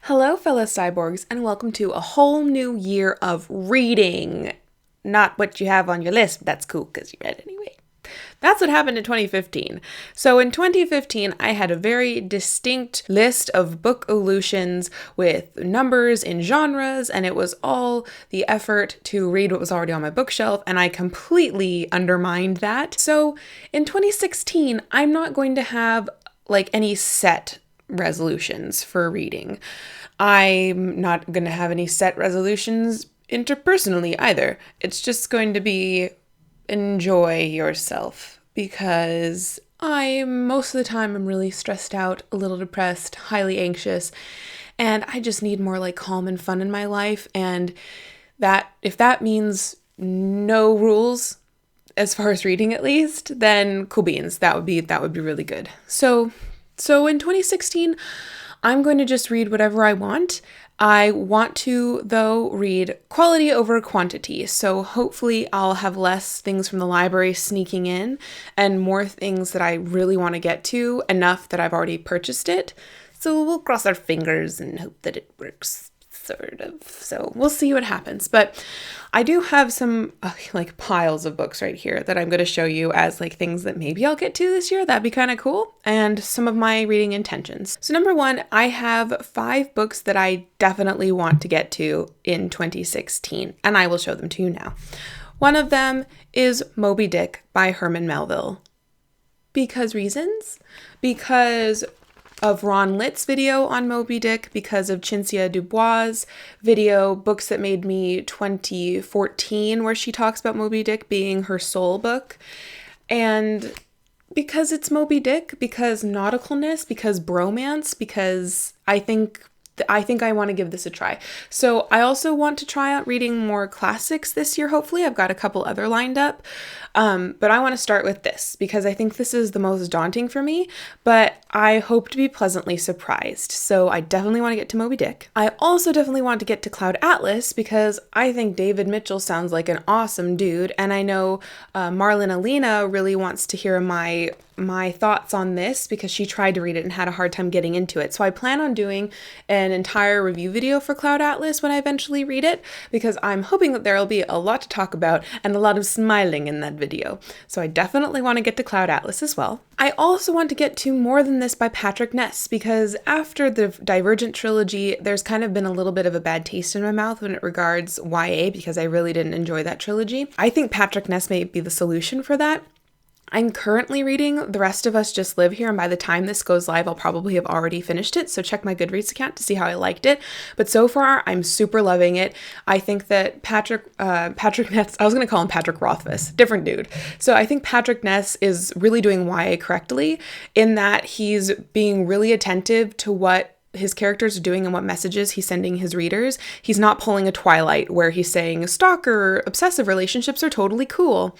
Hello, fellow cyborgs, and welcome to a whole new year of reading. Not what you have on your list, but that's cool because you read anyway. That's what happened in 2015. So in 2015, I had a very distinct list of book-olutions with numbers in genres, and it was all the effort to read what was already on my bookshelf, and I completely undermined that. So in 2016, I'm not going to have any set resolutions for reading. I'm not going to have any set resolutions interpersonally either. It's just going to be enjoy yourself, because most of the time I'm really stressed out, a little depressed, highly anxious, and I just need more calm and fun in my life. And that if that means no rules as far as reading, at least, then cool beans. That would be really good. So in 2016, I'm going to just read whatever I want. I want to, though, read quality over quantity. So hopefully I'll have less things from the library sneaking in and more things that I really want to get to, enough that I've already purchased it. So we'll cross our fingers and hope that it works. Sort of. So we'll see what happens. But I do have some piles of books right here that I'm going to show you as things that maybe I'll get to this year. That'd be kind of cool. And some of my reading intentions. So number one, I have 5 books that I definitely want to get to in 2016, and I will show them to you now. One of them is Moby Dick by Herman Melville. Because of Ron Litt's video on Moby Dick, because of Cynthia Dubois' video, Books That Made Me 2014, where she talks about Moby Dick being her soul book. And because it's Moby Dick, because nauticalness, because bromance, because I think I want to give this a try. So I also want to try out reading more classics this year, hopefully. I've got a couple other lined up. But I want to start with this because I think this is the most daunting for me, but I hope to be pleasantly surprised. So I definitely want to get to Moby Dick. I also definitely want to get to Cloud Atlas because I think David Mitchell sounds like an awesome dude. And I know Marlon Alina really wants to hear my thoughts on this because she tried to read it and had a hard time getting into it. So I plan on doing an entire review video for Cloud Atlas when I eventually read it, because I'm hoping that there will be a lot to talk about and a lot of smiling in that video. So I definitely want to get to Cloud Atlas as well. I also want to get to More Than This by Patrick Ness, because after the Divergent trilogy, there's kind of been a little bit of a bad taste in my mouth when it regards YA, because I really didn't enjoy that trilogy. I think Patrick Ness may be the solution for that. I'm currently reading The Rest of Us Just Live Here, and by the time this goes live, I'll probably have already finished it, so check my Goodreads account to see how I liked it. But so far, I'm super loving it. I think that Patrick Ness, I was going to call him Patrick Rothfuss, different dude. So I think Patrick Ness is really doing YA correctly in that he's being really attentive to what his characters are doing and what messages he's sending his readers. He's not pulling a Twilight where he's saying stalker, obsessive relationships are totally cool.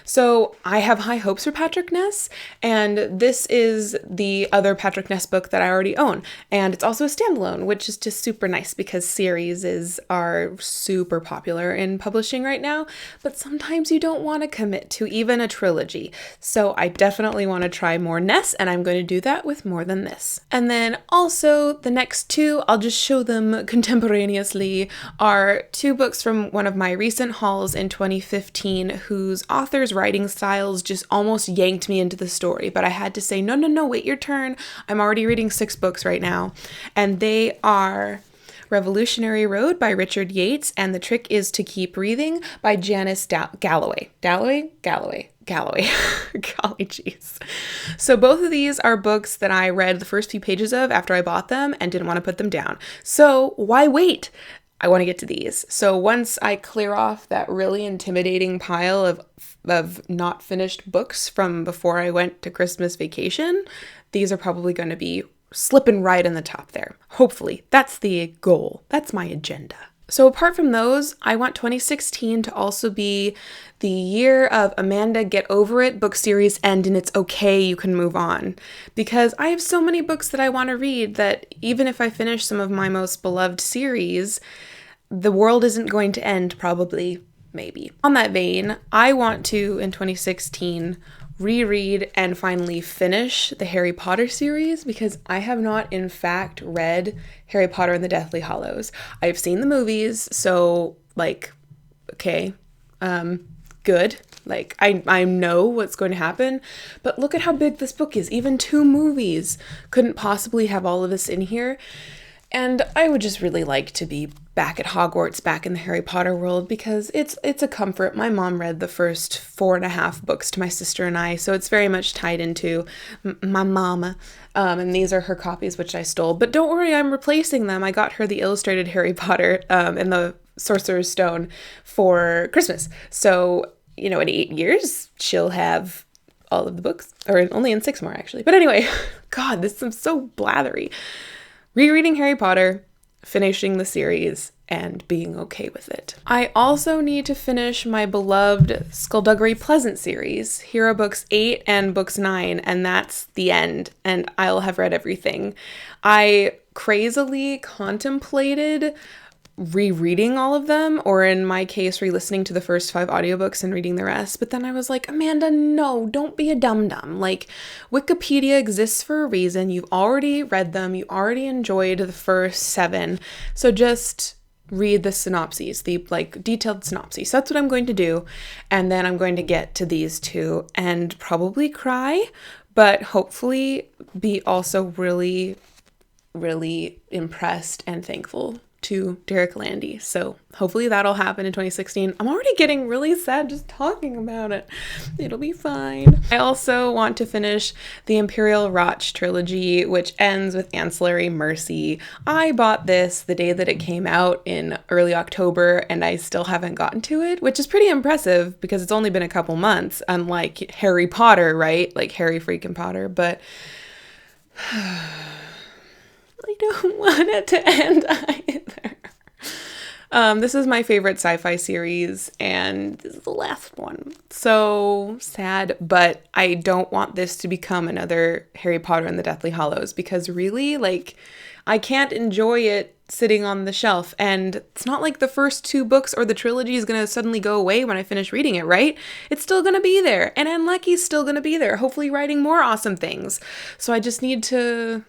So I have high hopes for Patrick Ness, and this is the other Patrick Ness book that I already own. And it's also a standalone, which is just super nice because series are super popular in publishing right now, but sometimes you don't want to commit to even a trilogy. So I definitely want to try more Ness, and I'm going to do that with More Than This. And then also the next 2, I'll just show them contemporaneously, are 2 books from one of my recent hauls in 2015 whose authors' writing styles just almost yanked me into the story, but I had to say, no, wait your turn. I'm already reading 6 books right now, and they are Revolutionary Road by Richard Yates and The Trick Is to Keep Breathing by Janice Galloway. Golly jeez. So both of these are books that I read the first few pages of after I bought them and didn't want to put them down. So why wait? I want to get to these. So once I clear off that really intimidating pile of not finished books from before I went to Christmas vacation, these are probably going to be slipping right in the top there. Hopefully. That's the goal. That's my agenda. So apart from those, I want 2016 to also be the year of Amanda Get Over It book series end and it's okay, you can move on. Because I have so many books that I want to read that even if I finish some of my most beloved series, the world isn't going to end probably, maybe. On that vein, I want to, in 2016, reread and finally finish the Harry Potter series, because I have not in fact read Harry Potter and the Deathly Hallows. I've seen the movies, so like, okay, good. Like, I know what's going to happen, but look at how big this book is. Even 2 movies couldn't possibly have all of this in here. And I would just really like to be back at Hogwarts, back in the Harry Potter world, because it's a comfort. My mom read the first 4.5 books to my sister and I, so it's very much tied into my mama. And these are her copies, which I stole. But don't worry, I'm replacing them. I got her the illustrated Harry Potter and the Sorcerer's Stone for Christmas. So, you know, in 8 years, she'll have all of the books, or only in 6 more, actually. But anyway, God, this is so blathery. Rereading Harry Potter, finishing the series, and being okay with it. I also need to finish my beloved Skullduggery Pleasant series, Hero Books 8 and Books 9, and that's the end, and I'll have read everything. I crazily contemplated rereading all of them, or in my case, re-listening to the first 5 audiobooks and reading the rest. But then I was like, Amanda, no, don't be a dum-dum. Like, Wikipedia exists for a reason. You've already read them. You already enjoyed the first 7. So just read the synopses, the like detailed synopses. So that's what I'm going to do. And then I'm going to get to these 2 and probably cry, but hopefully be also really, really impressed and thankful to Derek Landy. So hopefully that'll happen in 2016. I'm already getting really sad just talking about it. It'll be fine. I also want to finish the Imperial Roch trilogy, which ends with Ancillary Mercy. I bought this the day that it came out in early October, and I still haven't gotten to it, which is pretty impressive because it's only been a couple months, unlike Harry Potter, right? Like Harry freaking Potter, but I don't want it to end either. This is my favorite sci-fi series, and this is the last one. So sad, but I don't want this to become another Harry Potter and the Deathly Hallows, because really, like, I can't enjoy it sitting on the shelf. And it's not like the first 2 books or the trilogy is going to suddenly go away when I finish reading it, right? It's still going to be there, and Anne Leckie's still going to be there, hopefully writing more awesome things. So I just need to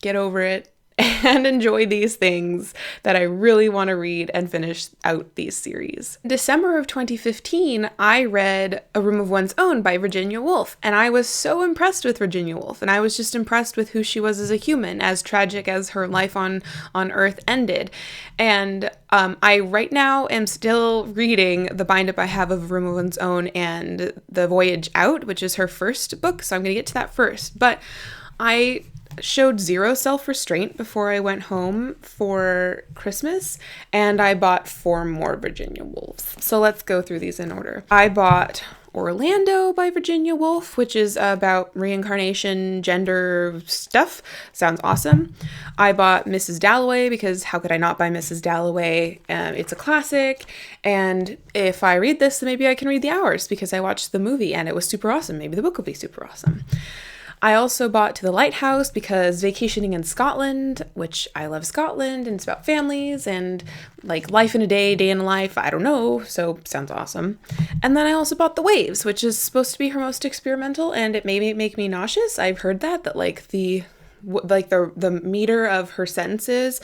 get over it and enjoy these things that I really want to read and finish out these series. In December of 2015, I read A Room of One's Own by Virginia Woolf, and I was so impressed with Virginia Woolf, and I was just impressed with who she was as a human, as tragic as her life on Earth ended. And I right now am still reading the bind-up I have of A Room of One's Own and The Voyage Out, which is her first book, so I'm going to get to that first. But I showed zero self-restraint before I went home for Christmas, and I bought 4 more Virginia Woolfs. So let's go through these in order. I bought Orlando by Virginia Woolf, which is about reincarnation, gender stuff. Sounds awesome. I bought Mrs. Dalloway because how could I not buy Mrs. Dalloway? It's a classic, and if I read this, then maybe I can read The Hours because I watched the movie and it was super awesome. Maybe the book will be super awesome. I also bought To the Lighthouse because vacationing in Scotland, which I love Scotland, and it's about families and like life in a day, day in a life, I don't know, so sounds awesome. And then I also bought The Waves, which is supposed to be her most experimental, and it may make me nauseous. I've heard that like the meter of her sentences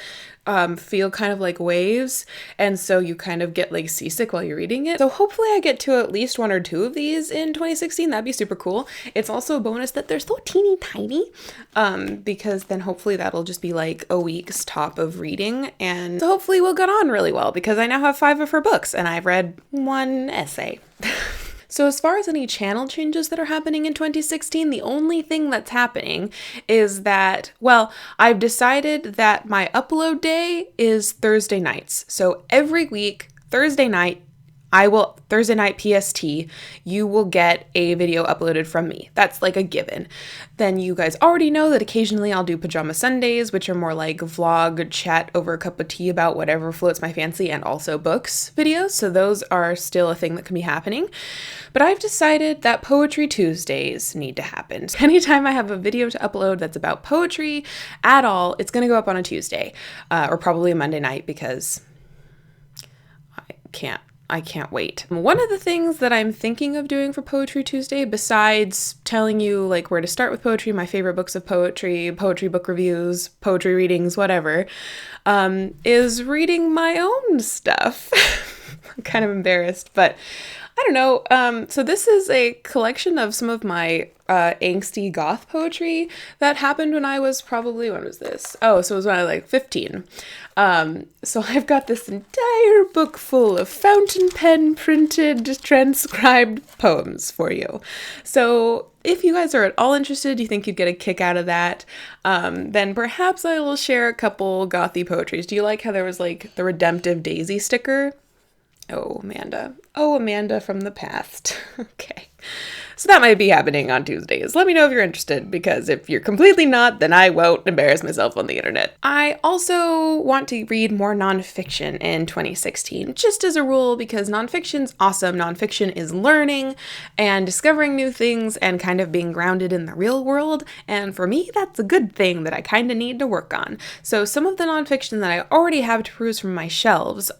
feel kind of like waves, and so you kind of get like seasick while you're reading it. So hopefully I get to at least 1 or 2 of these in 2016. That'd be super cool. It's also a bonus that they're so teeny tiny, because then hopefully that'll just be like a week's top of reading, and so hopefully we'll get on really well because I now have 5 of her books and I've read 1 essay. So as far as any channel changes that are happening in 2016, the only thing that's happening is that, well, I've decided that my upload day is Thursday nights. So every week, Thursday night PST, you will get a video uploaded from me. That's like a given. Then you guys already know that occasionally I'll do Pajama Sundays, which are more like vlog, chat over a cup of tea about whatever floats my fancy, and also books videos. So those are still a thing that can be happening. But I've decided that Poetry Tuesdays need to happen. So anytime I have a video to upload that's about poetry at all, it's going to go up on a Tuesday, or probably a Monday night because I can't I can't wait. One of the things that I'm thinking of doing for Poetry Tuesday, besides telling you like where to start with poetry, my favorite books of poetry, poetry book reviews, poetry readings, whatever, is reading my own stuff. I'm kind of embarrassed, but I don't know. So this is a collection of some of my angsty goth poetry that happened when I was probably, when was this? Oh, so it was when I was like 15. So I've got this entire book full of fountain pen printed, transcribed poems for you. So if you guys are at all interested, you think you'd get a kick out of that, then perhaps I will share a couple gothy poetries. Do you like how there was like the redemptive daisy sticker? Oh, Amanda. Oh, Amanda from the past. Okay. So that might be happening on Tuesdays. Let me know if you're interested, because if you're completely not, then I won't embarrass myself on the internet. I also want to read more nonfiction in 2016, just as a rule, because nonfiction's awesome. Nonfiction is learning and discovering new things and kind of being grounded in the real world. And for me, that's a good thing that I kind of need to work on. So some of the nonfiction that I already have to peruse from my shelves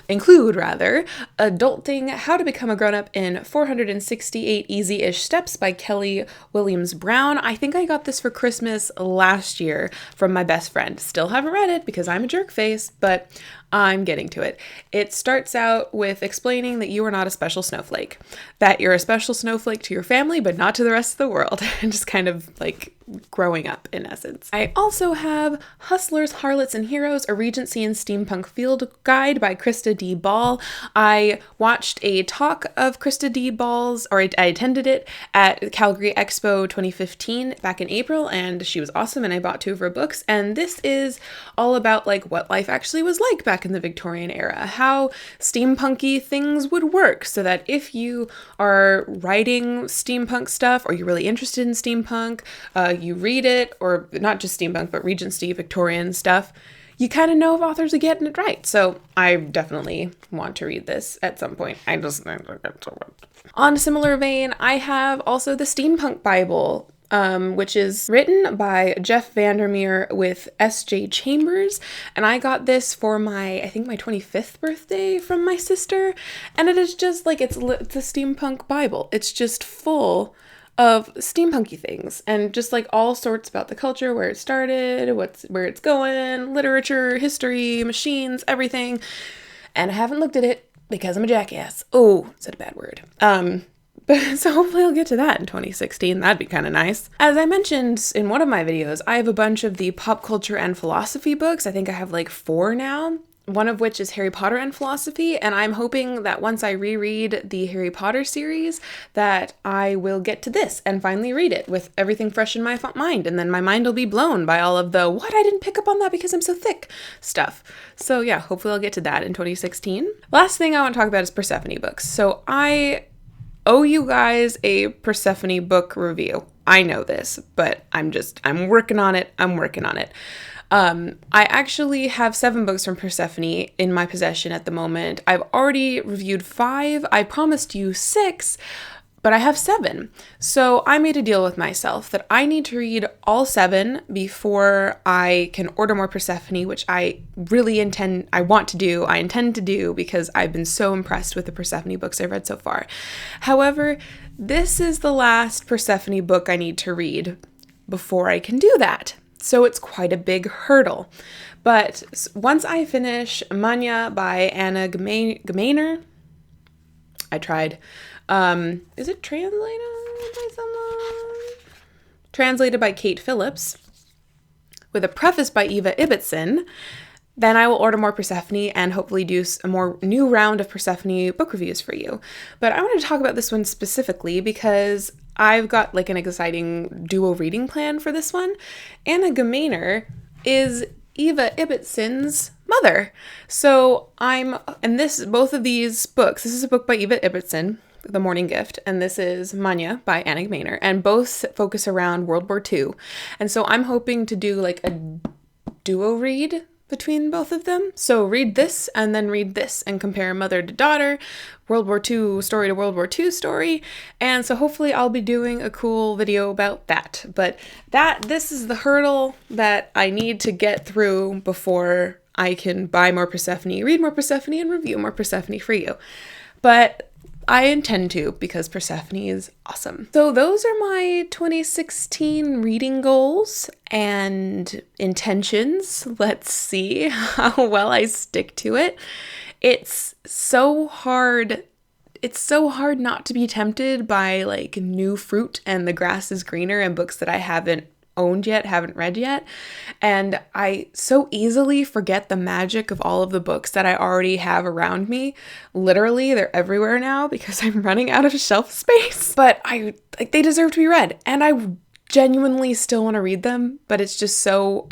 include Adulting, How to Become a Grown-Up in 468 Easy-ish Steps by Kelly Williams Brown. I think I got this for Christmas last year from my best friend. Still haven't read it because I'm a jerk face, but I'm getting to it. It starts out with explaining that you are not a special snowflake, that you're a special snowflake to your family, but not to the rest of the world, and just kind of like growing up in essence. I also have Hustlers, Harlots, and Heroes, a Regency and Steampunk Field Guide by Krista D. Ball. I watched a talk of Krista D. Ball's, or I attended it at Calgary Expo 2015 back in April, and she was awesome, and I bought 2 of her books, and this is all about like what life actually was like back in the Victorian era, how steampunky things would work, so that if you are writing steampunk stuff or you're really interested in steampunk, you read it, or not just steampunk, but Regency, Victorian stuff, you kind of know if authors are getting it right. So I definitely want to read this at some point. On a similar vein, I have also the Steampunk Bible, which is written by Jeff Vandermeer with S.J. Chambers, and I got this for I think my 25th birthday from my sister, and it is just like, it's a steampunk Bible. It's just full of steampunky things and just like all sorts about the culture, where it started, where it's going, literature, history, machines, everything. And I haven't looked at it because I'm a jackass. Oh, said a bad word. So hopefully I'll get to that in 2016. That'd be kind of nice. As I mentioned in one of my videos, I have a bunch of the pop culture and philosophy books. I think I have like 4 now. One of which is Harry Potter and philosophy, and I'm hoping that once I reread the Harry Potter series, that I will get to this and finally read it with everything fresh in my mind, and then my mind will be blown by all of the "what, I didn't pick up on that because I'm so thick" stuff. So yeah, hopefully I'll get to that in 2016. Last thing I want to talk about is Persephone books. So I owe you guys a Persephone book review. I know this, but I'm working on it. I actually have 7 books from Persephone in my possession at the moment. I've already reviewed 5. I promised you 6, but I have 7. So I made a deal with myself that I need to read all 7 before I can order more Persephone, which I intend to do because I've been so impressed with the Persephone books I've read so far. However, this is the last Persephone book I need to read before I can do that. So it's quite a big hurdle. But once I finish Manya by Anna Gmainer, I tried. Is it translated by someone? Translated by Kate Phillips, with a preface by Eva Ibbotson, then I will order more Persephone and hopefully do a more new round of Persephone book reviews for you. But I wanted to talk about this one specifically because I've got like an exciting duo reading plan for this one. Anna Gmainer is Eva Ibbotson's mother. So both of these books, this is a book by Eva Ibbotson, The Morning Gift, and this is Manya by Anna Gmainer, and both focus around World War II. And so I'm hoping to do like a duo read between both of them. So read this and then read this and compare mother to daughter, World War II story to World War II story. And so hopefully I'll be doing a cool video about that. But this is the hurdle that I need to get through before I can buy more Persephone, read more Persephone, and review more Persephone for you. But I intend to, because Persephone is awesome. So those are my 2016 reading goals and intentions. Let's see how well I stick to it. It's so hard not to be tempted by like new fruit and the grass is greener and books that I haven't owned yet, haven't read yet. And I so easily forget the magic of all of the books that I already have around me. Literally, they're everywhere now because I'm running out of shelf space. But they deserve to be read. And I genuinely still want to read them, but it's so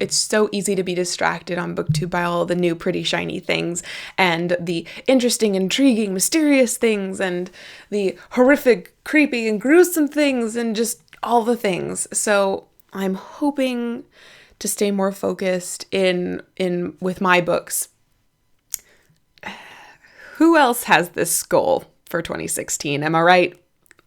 easy to be distracted on BookTube by all the new pretty shiny things and the interesting, intriguing, mysterious things and the horrific, creepy, and gruesome things and just all the things. So I'm hoping to stay more focused in with my books. Who else has this goal for 2016? Am I right?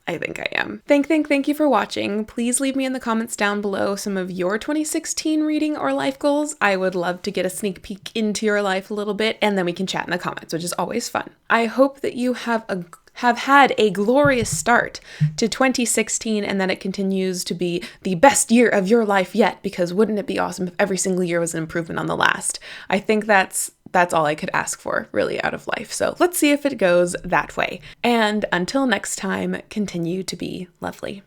I think I am. Thank you for watching. Please leave me in the comments down below some of your 2016 reading or life goals. I would love to get a sneak peek into your life a little bit, and then we can chat in the comments, which is always fun. I hope that you have had a glorious start to 2016 and that it continues to be the best year of your life yet, because wouldn't it be awesome if every single year was an improvement on the last? I think that's all I could ask for, really, out of life. So let's see if it goes that way. And until next time, continue to be lovely.